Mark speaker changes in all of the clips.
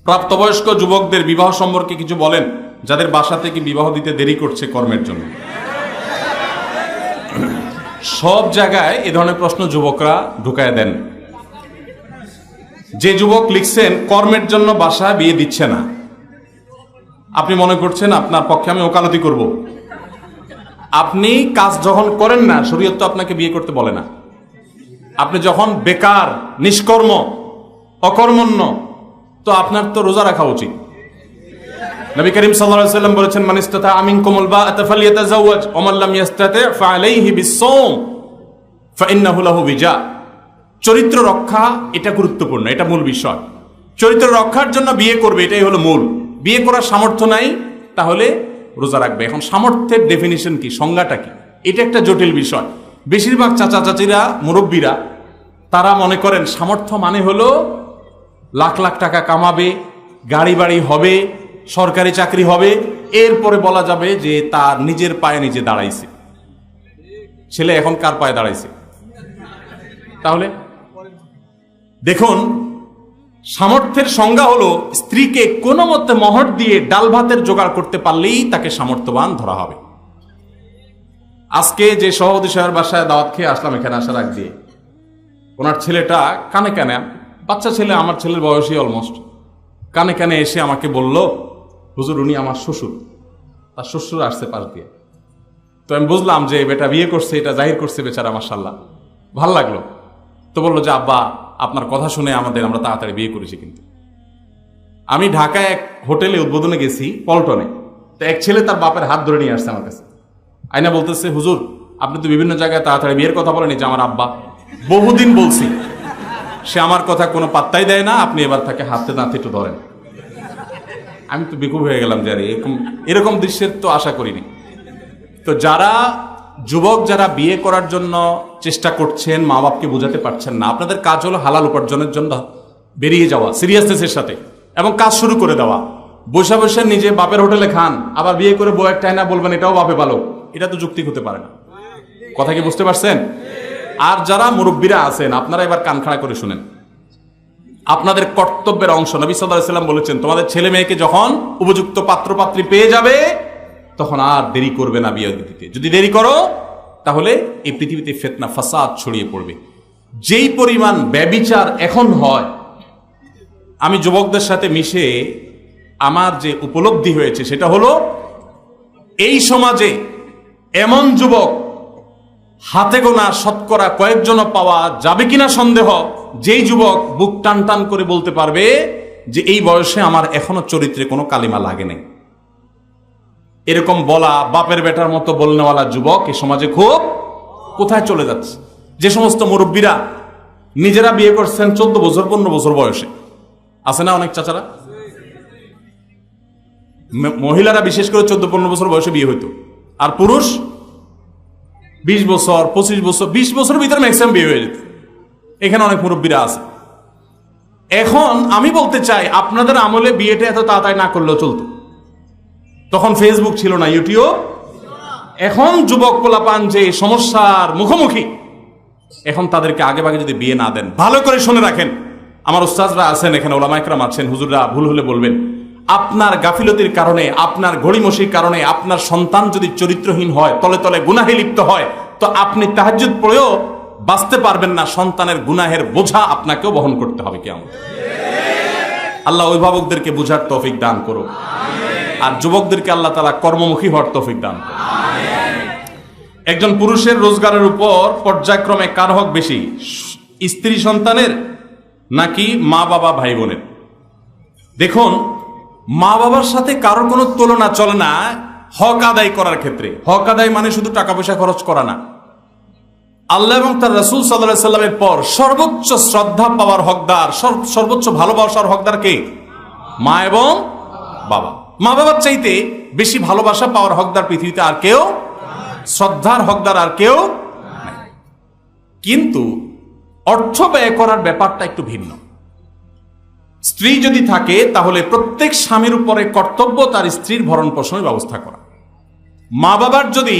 Speaker 1: প্রাপ্তবয়স্ক যুবকদের বিবাহ সম্পর্কে কিছু বলেন, যাদের বাসা থেকে বিবাহ দিতে দেরি করছে কর্মের জন্য। সব জায়গায় এ ধরনের প্রশ্ন যুবকরা ঢুকায় দেন। যে যুবক লিখছেন কর্মের জন্য বাসা বিয়ে দিচ্ছে না, আপনি মনে করছেন আপনার পক্ষে আমি ওকালতি করব। আপনি কাজ যখন করেন না, শরীয়ত তো আপনাকে বিয়ে করতে বলে না। আপনি যখন বেকার, নিষ্কর্ম, অকর্মণ্য, তো আপনার তো রোজা রাখা উচিত। নবী করিম সাল্লাল্লাহু আলাইহি ওয়াসাল্লাম বলেছেন, মান ইসতাতা মিনকুমুল বাআতা ফালইয়াতাযাওয়াজ ওয়া মান লাম ইসতাতি ফাআলাইহি বিস-সাওম ফাইন্নাহু লাহু বিজা। চরিত্র রক্ষা এটা গুরুত্বপূর্ণ, এটা মূল বিষয়। চরিত্র রক্ষার জন্য বিয়ে করবে, এটাই হলো মূল। বিয়ে করার সামর্থ্য নাই, তাহলে রোজা রাখবে। এখন সামর্থ্যের ডেফিনিশন কি, সংজ্ঞাটা কি, এটা একটা জটিল বিষয়। বেশিরভাগ চাচা চাচিরা, মুরব্বীরা, তারা মনে করেন সামর্থ্য মানে হলো লাখ লাখ টাকা কামাবে, গাড়ি বাড়ি হবে, সরকারি চাকরি হবে, এরপরে বলা যাবে যে তার নিজের পায়ে নিজে দাঁড়াইছে। ছেলে এখন কার পায়ে দাঁড়াইছে? তাহলে দেখুন, সামর্থ্যের সংজ্ঞা হলো স্ত্রীকে কোনো মতে মহর দিয়ে ডাল ভাতের জোগাড় করতে পারলেই তাকে সামর্থ্যবান ধরা হবে। আজকে যে সভাপতি সাহেবের বাসায় দাওয়াত খেয়ে আসলাম, এখানে আসার আগ দিয়ে ওনার ছেলেটা কানে কানে, বাচ্চা ছেলে, আমার ছেলের বয়সী অলমোস্ট, কানে কানে এসে আমাকে বলল, হুজুর উনি আমার শ্বশুর, তার শ্বশুর আসছে পাশ দিয়ে। তো আমি বুঝলাম যে বেটা বিয়ে করছে, এটা জাহির করছে বেচারা, মাশাআল্লাহ, ভাল লাগলো। তো বললো যে আব্বা আপনার কথা শুনে আমরা তাড়াতাড়ি বিয়ে করেছি। কিন্তু আমি ঢাকায় এক হোটেলে উদ্বোধনে গেছি, পল্টনে, তো এক ছেলে তার বাপের হাত ধরে নিয়ে আসছে আমার কাছে, আইনা বলতেছে, হুজুর আপনি তো বিভিন্ন জায়গায় তাড়াতাড়ি বিয়ের কথা বলেন, যে আমার আব্বা বহুদিন বলছি, সে আমার কথা কোনো পাত্তাই দেয় না, আপনি এবার তাকে হাতে দাঁতে একটু ধরেন। আমি তো বেকুব হয়ে গেলাম, যে এরকম দৃশ্যের তো আশা করিনি। তো যুবক যারা বিয়ে করার জন্য চেষ্টা করছেন, মা বাপকে বোঝাতে পারছেন না, আপনাদের কাজ হলো হালাল উপার্জনের জন্য বেরিয়ে যাওয়া সিরিয়াসনেসের সাথে, এবং কাজ শুরু করে দেওয়া। বসে বসে নিজে বাপের হোটেলে খান, আবার বিয়ে করে বউ একটা না বলবেন এটাও বাপে ভালো, এটা তো যুক্তি হতে পারে না। কথা কি বুঝতে পারছেন? আর যারা মুরব্বীরা আছেন, আপনারা এবার কান খাড়া করে শুনেন। আপনাদের কর্তব্যের অংশ, নবী সাল্লাল্লাহু আলাইহি ওয়াসাল্লাম বলেছেন, তোমাদের ছেলে মেয়েকে যখন উপযুক্ত পাত্রপাত্রী পেয়ে যাবে, তখন আর দেরি করবে না বিয়ে দিতে। যদি দেরি করো, তাহলে এই পৃথিবীতে ফিতনা ফাসাদ ছড়িয়ে পড়বে। যেই পরিমাণ ব্যভিচার এখন হয়, আমি যুবকদের সাথে মিশে আমার যে উপলব্ধি হয়েছে সেটা হলো, এই সমাজে এমন যুবক হাতে গোনা শতকরা কয়েকজন পাওয়া যাবে কিনা সন্দেহ, যেই যুবক বুক টান টান করে বলতে পারবে যে এই বয়সে আমার এখনো চরিত্রে কোনো কালিমা লাগে নাই। এরকম বলা, বাপের বেটার মতো বলনেওয়ালা যুবক এই সমাজে খুব কোথায় চলে যাচ্ছে। যে সমস্ত মুরব্বীরা নিজেরা বিয়ে করছেন 14 বছর 15 বছর বয়সে, আছে না অনেক চাচারা, মহিলারা বিশেষ করে 14-15 বছর বয়সে বিয়ে হইতো, আর পুরুষ 20 বছর 25 বছর 20 বছরের ভিতরে ম্যাক্সিমাম বিয়ে হয়ে যেত। এখানে অনেক মুরব্বীরা আছে। এখন আমি বলতে চাই, আপনাদের আমলে বিয়েটা এত তাড়াতাড়ি না করলেও চলতো। তখন ফেসবুক ছিল না, ইউটিউব। এখন যুবক পোলাপান যে সমস্যার মুখোমুখি, এখন তাদেরকে আগে ভাগে যদি বিয়ে না দেন, ভালো করে শুনে রাখেন, আমার উস্তাদরা আছেন এখানে, ওলামা ইকরাম আছেন, হুজুররা ভুল হলে বলবেন, আপনার গাফিলতির কারণে, আপনার ঘড়িমসির কারণে আপনার সন্তান যদি চরিত্রহীন হয়, তলে তলে গুনাহে লিপ্ত হয়, তো আপনি তাহাজ্জুদ পড়েও বাঁচতে পারবেন না। সন্তানের গুনাহের বোঝা আপনাকেও বহন করতে হবে কিয়ামত। আল্লাহ অভিভাবকদেরকে বুঝার তৌফিক দান করুন, আর যুবকদেরকে আল্লাহ তাআলা কর্মমুখী হওয়ার তৌফিক দান করুন। একজন পুরুষের রোজগারের উপর পর্যায়ক্রমে কার হক বেশি, স্ত্রী সন্তানের নাকি মা বাবা ভাই বোনের? দেখুন, মা বাবার সাথে কারোর কোনো তুলনা চলে না হক আদায় করার ক্ষেত্রে। হক আদায় মানে শুধু টাকা পয়সা খরচ করা না। আল্লাহ এবং তার রাসূল সাল্লাল্লাহু আলাইহি সাল্লামের পর সর্বোচ্চ শ্রদ্ধা পাওয়ার হকদার, সর্বোচ্চ ভালোবাসার হকদার কে? মা এবং বাবা। মা বাবার চাইতে বেশি ভালোবাসা পাওয়ার হকদার পৃথিবীতে আর কেউ, শ্রদ্ধার হকদার আর কেউ নাই। কিন্তু অর্থ ব্যয় করার ব্যাপারটা একটু ভিন্ন। স্ত্রী যদি থাকে, তাহলে প্রত্যেক স্বামীর উপরে কর্তব্য তার স্ত্রীর ভরণ পোষণের ব্যবস্থা করা। মা বাবার যদি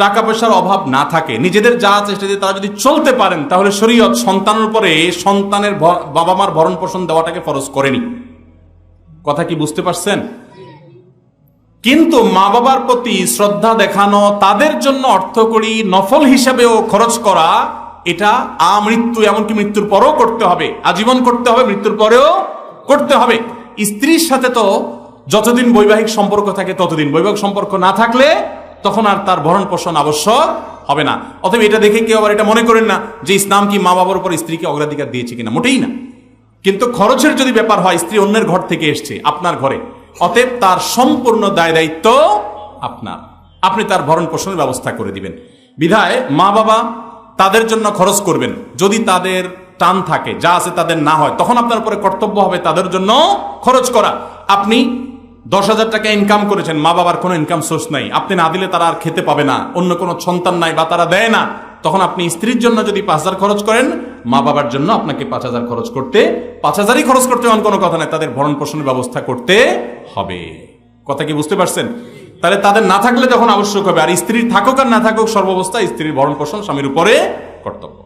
Speaker 1: টাকা পয়সার অভাব না থাকে, নিজেদের যা চেষ্টা দিয়ে তারা যদি চলতে পারেন, তাহলে শরীয়ত সন্তানের উপরে সন্তানের বাবা মার ভরণ পোষণ দেওয়াটাকে ফরজ করেনি। কথা কি বুঝতে পারছেন? কিন্তু মা বাবার প্রতি শ্রদ্ধা দেখানো, তাদের জন্য অর্থকড়ি নফল হিসাবেও খরচ করা, এটা আমৃত্যু, এমনকি মৃত্যুর পরেও করতে হবে, আজীবন করতে হবে, মৃত্যুর পরেও করতে হবে। স্ত্রীর সাথে তো যতদিন বৈবাহিক সম্পর্ক থাকে ততদিন, বৈবাহিক সম্পর্ক না থাকলে তখন আর তার ভরণ পোষণ আবশ্যক হবে না। অতএব এটা দেখে কেউ আবার এটা মনে করেন না যে ইসলাম কি মা বাবার উপর স্ত্রীকে অগ্রাধিকার দিয়েছে কিনা, মোটেই না। কিন্তু খরচের যদি ব্যাপার হয়, স্ত্রী অন্যের ঘর থেকে এসছে আপনার ঘরে, অতএব তার সম্পূর্ণ দায় দায়িত্ব আপনার, আপনি তার ভরণ পোষণের ব্যবস্থা করে দিবেন। বিধায় মা বাবা তাদের জন্য খরচ করবেন, যদি তাদের টান থাকে, যা আছে তাদের না হয়, তখন আপনার উপরে কর্তব্য হবে তাদের জন্য খরচ করা। আপনি 10,000 টাকা ইনকাম করেছেন, মা বাবার কোনো ইনকাম সোর্স নাই, আপনি না দিলে তারা আর খেতে পাবে না, অন্য কোনো সন্তান নাই বা তারা দেয় না, তখন আপনি স্ত্রীর জন্য যদি 5,000 খরচ করেন, মা বাবার জন্য আপনাকে 5,000 খরচ করতে, 5,000ই খরচ করতে এমন কোনো কথা নাই, তাদের ভরণ পোষণের ব্যবস্থা করতে হবে। কথা কি বুঝতে পারছেন? তাহলে তাদের না থাকলে তখন আবশ্যক হবে, আর স্ত্রীর থাকুক আর না থাকুক, সর্বাবস্থায় স্ত্রীর ভরণ পোষণ স্বামীর উপরে কর্তব্য।